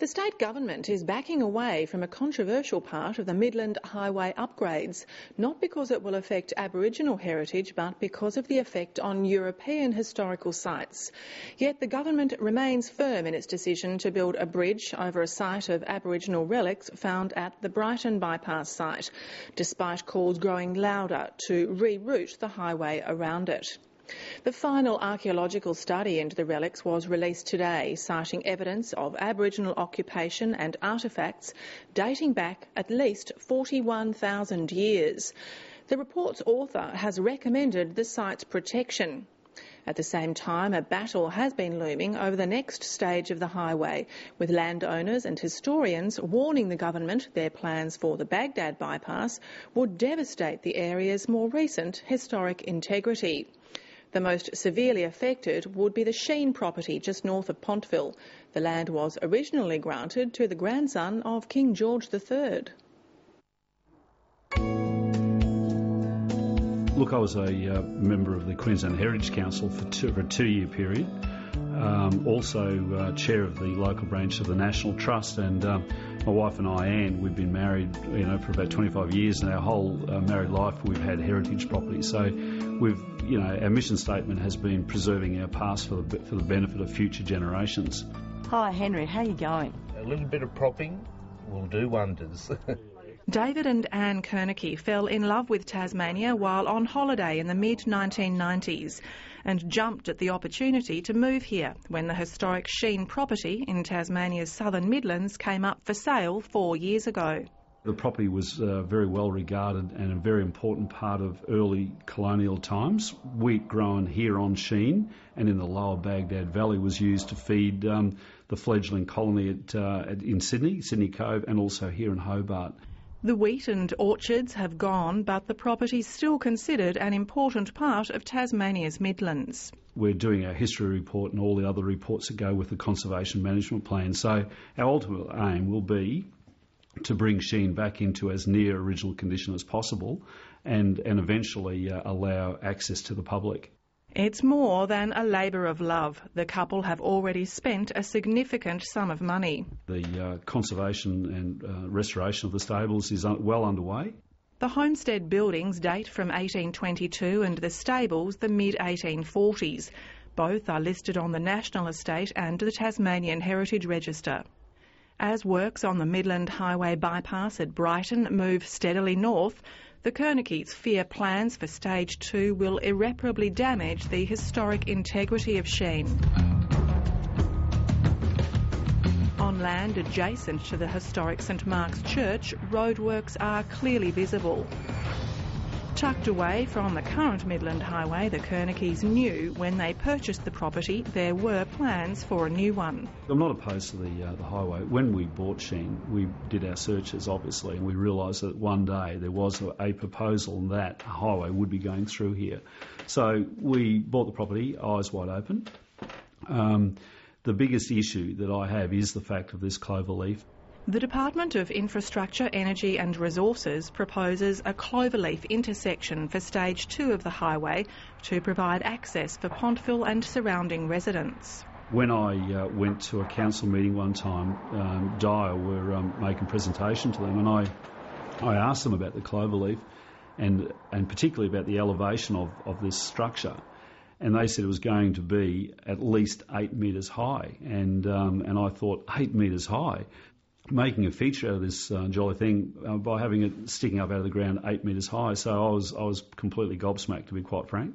The state government is backing away from a controversial part of the Midland Highway upgrades, not because it will affect Aboriginal heritage, but because of the effect on European historical sites. Yet the government remains firm in its decision to build a bridge over a site of Aboriginal relics found at the Bagdad Bypass site, despite calls growing louder to reroute the highway around it. The final archaeological study into the relics was released today, citing evidence of Aboriginal occupation and artefacts dating back at least 41,000 years. The report's author has recommended the site's protection. At the same time, a battle has been looming over the next stage of the highway, with landowners and historians warning the government their plans for the Bagdad Bypass would devastate the area's more recent historic integrity. The most severely affected would be the Sheen property just north of Pontville. The land was originally granted to the grandson of King George III. Look, I was a member of the Queensland Heritage Council for a two-year period. Also chair of the local branch of the National Trust, and my wife and I, Anne, we've been married, for about 25 years, and our whole married life we've had heritage property. So we've, our mission statement has been preserving our past for the benefit of future generations. Hi, Henry. How are you going? A little bit of propping will do wonders. David and Anne Kernke fell in love with Tasmania while on holiday in the mid-1990s and jumped at the opportunity to move here when the historic Sheen property in Tasmania's southern Midlands came up for sale 4 years ago. The property was very well regarded and a very important part of early colonial times. Wheat grown here on Sheen and in the lower Bagdad Valley was used to feed the fledgling colony in Sydney Cove, and also here in Hobart. The wheat and orchards have gone, but the property is still considered an important part of Tasmania's Midlands. We're doing our history report and all the other reports that go with the conservation management plan. So our ultimate aim will be to bring Sheen back into as near original condition as possible and eventually allow access to the public. It's more than a labour of love. The couple have already spent a significant sum of money. The conservation and restoration of the stables is well underway. The homestead buildings date from 1822 and the stables the mid-1840s. Both are listed on the National Estate and the Tasmanian Heritage Register. As works on the Midland Highway bypass at Brighton move steadily north, the Kernkes fear plans for Stage 2 will irreparably damage the historic integrity of Sheen. On land adjacent to the historic St Mark's Church, roadworks are clearly visible. Tucked away from the current Midland Highway, the Kernkes knew when they purchased the property there were plans for a new one. I'm not opposed to the highway. When we bought Sheen, we did our searches, obviously, and we realised that one day there was a proposal that a highway would be going through here. So we bought the property, eyes wide open. The biggest issue that I have is the fact of this cloverleaf. The Department of Infrastructure, Energy and Resources proposes a cloverleaf intersection for Stage 2 of the highway to provide access for Pontville and surrounding residents. When I went to a council meeting one time, Dyer were making a presentation to them, and I asked them about the cloverleaf and particularly about the elevation of this structure. And they said it was going to be at least 8 metres high. And I thought, 8 metres high? Making a feature out of this jolly thing by having it sticking up out of the ground 8 metres high. So I was completely gobsmacked, to be quite frank.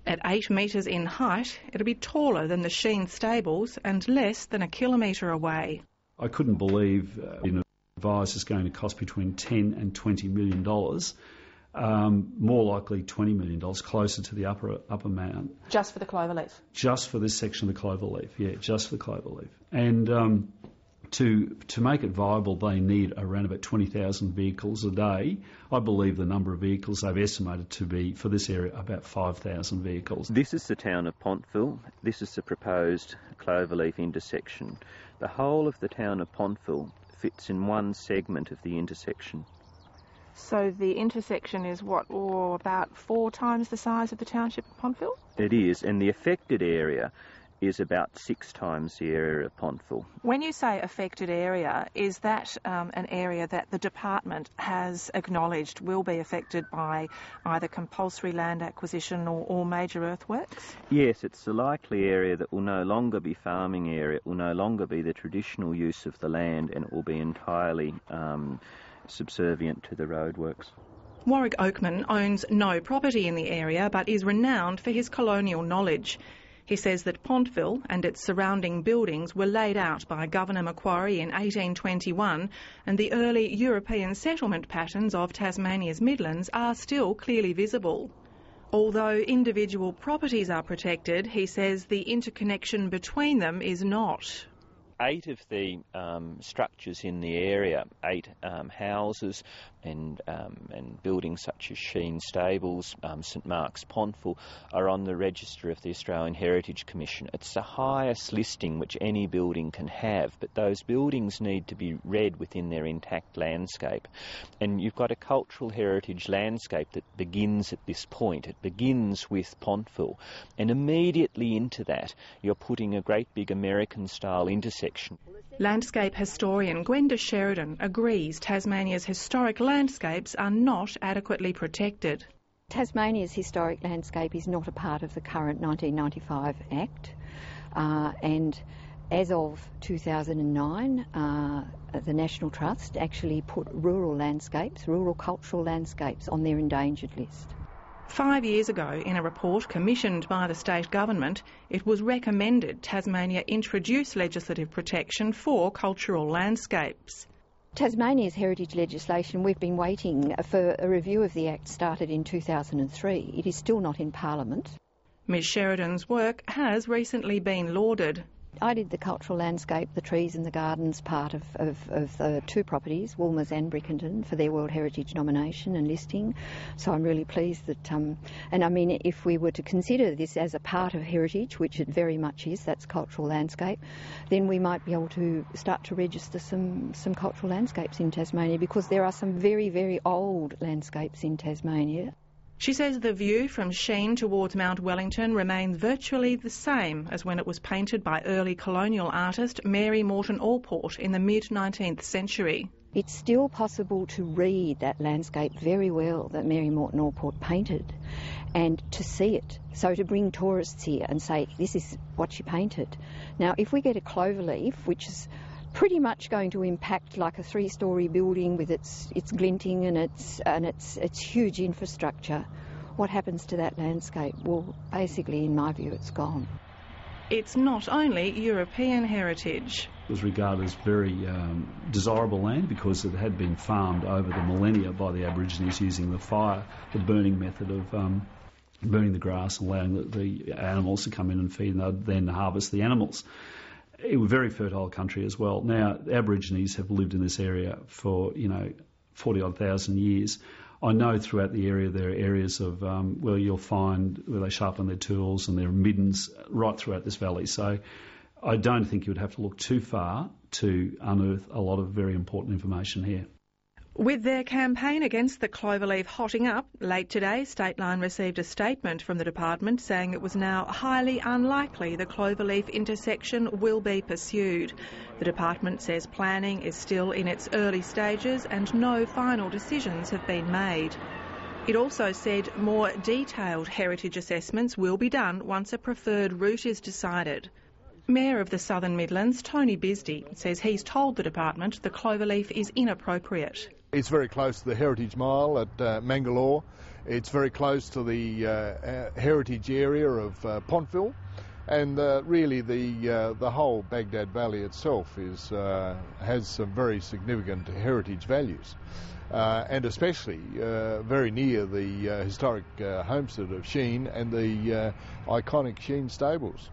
At 8 metres in height, it'll be taller than the Sheen stables and less than 1 kilometre away. I couldn't believe advised it's going to cost between $10 and $20 million. More likely $20 million, closer to the upper amount. Just for the cloverleaf? Just for this section of the cloverleaf, yeah, just for the cloverleaf. And to make it viable, they need around about 20,000 vehicles a day. I believe the number of vehicles they've estimated to be, for this area, about 5,000 vehicles. This is the town of Pontville. This is the proposed cloverleaf intersection. The whole of the town of Pontville fits in one segment of the intersection. So the intersection is what, about 4 times the size of the township of Pontville? It is, and the affected area is about 6 times the area of Pontville. When you say affected area, is that an area that the department has acknowledged will be affected by either compulsory land acquisition or major earthworks? Yes, it's the likely area that will no longer be farming area, it will no longer be the traditional use of the land, and it will be entirely subservient to the roadworks. Warwick Oakman owns no property in the area but is renowned for his colonial knowledge. He says that Pontville and its surrounding buildings were laid out by Governor Macquarie in 1821, and the early European settlement patterns of Tasmania's Midlands are still clearly visible. Although individual properties are protected, he says the interconnection between them is not. 8 of the structures in the area, 8 houses and buildings such as Sheen Stables, St Mark's Pontville, are on the register of the Australian Heritage Commission. It's the highest listing which any building can have, but those buildings need to be read within their intact landscape. And you've got a cultural heritage landscape that begins at this point. It begins with Pontville, and immediately into that you're putting a great big American-style intersection. Landscape historian Gwenda Sheridan agrees Tasmania's historic landscapes are not adequately protected. Tasmania's historic landscape is not a part of the current 1995 Act, and as of 2009 the National Trust actually put rural landscapes, rural cultural landscapes, on their endangered list. 5 years ago, in a report commissioned by the state government, it was recommended Tasmania introduce legislative protection for cultural landscapes. Tasmania's heritage legislation, we've been waiting for a review of the Act started in 2003. It is still not in Parliament. Ms Sheridan's work has recently been lauded. I did the cultural landscape, the trees and the gardens part of the 2 properties, Woolmers and Brickenden, for their World Heritage nomination and listing. So I'm really pleased that, and I mean, if we were to consider this as a part of heritage, which it very much is, that's cultural landscape, then we might be able to start to register some cultural landscapes in Tasmania, because there are some very, very old landscapes in Tasmania. She says the view from Sheen towards Mount Wellington remains virtually the same as when it was painted by early colonial artist Mary Morton Allport in the mid-19th century. It's still possible to read that landscape very well that Mary Morton Allport painted and to see it. So to bring tourists here and say, this is what she painted. Now, if we get a cloverleaf, which is pretty much going to impact like a 3-storey building with its glinting and its huge infrastructure, what happens to that landscape? Well, basically, in my view, it's gone. It's not only European heritage. It was regarded as very desirable land because it had been farmed over the millennia by the Aborigines using the fire, the burning method of burning the grass and allowing the animals to come in and feed, and they'd then harvest the animals. It was a very fertile country as well. Now, the Aborigines have lived in this area for, 40-odd thousand years. I know throughout the area there are areas of where you'll find where they sharpen their tools and their middens right throughout this valley. So I don't think you would have to look too far to unearth a lot of very important information here. With their campaign against the cloverleaf hotting up, late today, Stateline received a statement from the department saying it was now highly unlikely the cloverleaf intersection will be pursued. The department says planning is still in its early stages and no final decisions have been made. It also said more detailed heritage assessments will be done once a preferred route is decided. Mayor of the Southern Midlands, Tony Bisdee, says he's told the department the cloverleaf is inappropriate. It's very close to the Heritage Mile at Mangalore. It's very close to the heritage area of Pontville, and really the whole Bagdad Valley itself has some very significant heritage values, and especially very near the historic homestead of Sheen and the iconic Sheen Stables.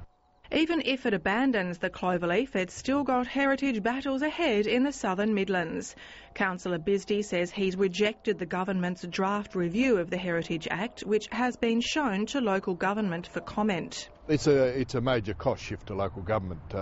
Even if it abandons the cloverleaf, it's still got heritage battles ahead in the Southern Midlands. Councillor Bisdee says he's rejected the government's draft review of the Heritage Act, which has been shown to local government for comment. It's a major cost shift to local government,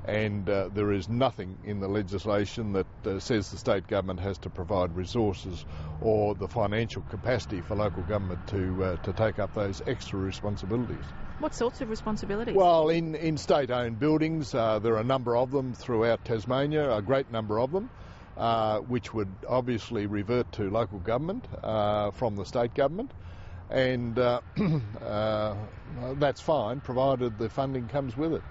and there is nothing in the legislation that says the state government has to provide resources or the financial capacity for local government to take up those extra responsibilities. What sorts of responsibilities? Well, in state-owned buildings, there are a number of them throughout Tasmania, a great number of them, which would obviously revert to local government from the state government. And that's fine, provided the funding comes with it.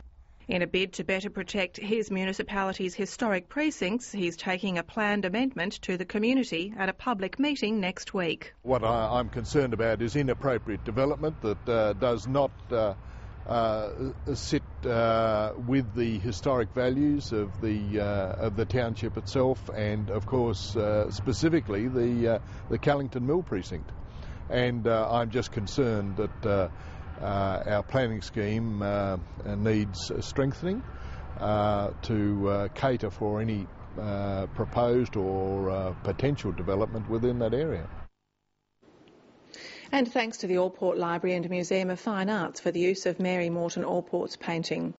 In a bid to better protect his municipality's historic precincts, he's taking a planned amendment to the community at a public meeting next week. What I'm concerned about is inappropriate development that does not sit with the historic values of the township itself, and of course specifically the Callington Mill precinct. And I'm just concerned that our planning scheme needs strengthening to cater for any proposed or potential development within that area. And thanks to the Allport Library and Museum of Fine Arts for the use of Mary Morton Allport's painting.